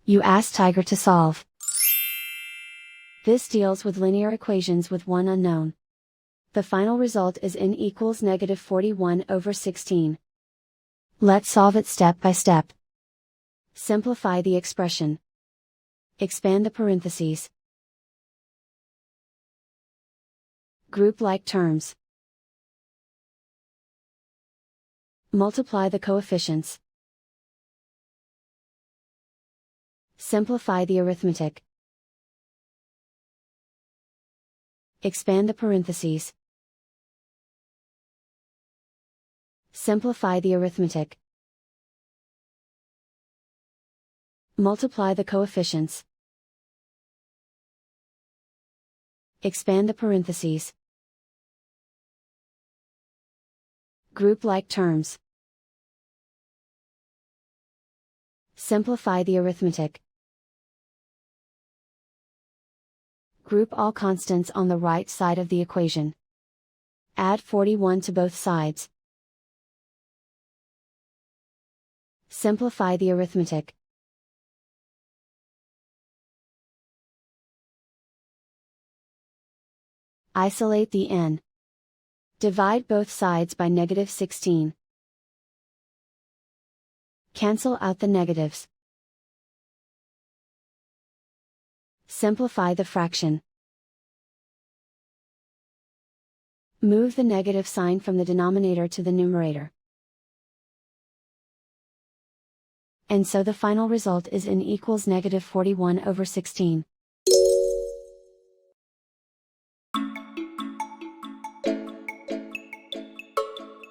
You ask Tiger to solve. This deals with linear equations with one unknown. The final result is n equals -41/16. Let's solve it step by step. Simplify the expression. Expand the parentheses. Group like terms. Multiply the coefficients. Simplify the arithmetic. Expand the parentheses. Simplify the arithmetic. Multiply the coefficients. Expand the parentheses. Group like terms. Simplify the arithmetic. Group all constants on the right side of the equation. Add 41 to both sides. Simplify the arithmetic. Isolate the n. Divide both sides by -16. Cancel out the negatives. Simplify the fraction. Move the negative sign from the denominator to the numerator. And so the final result is n equals -41/16.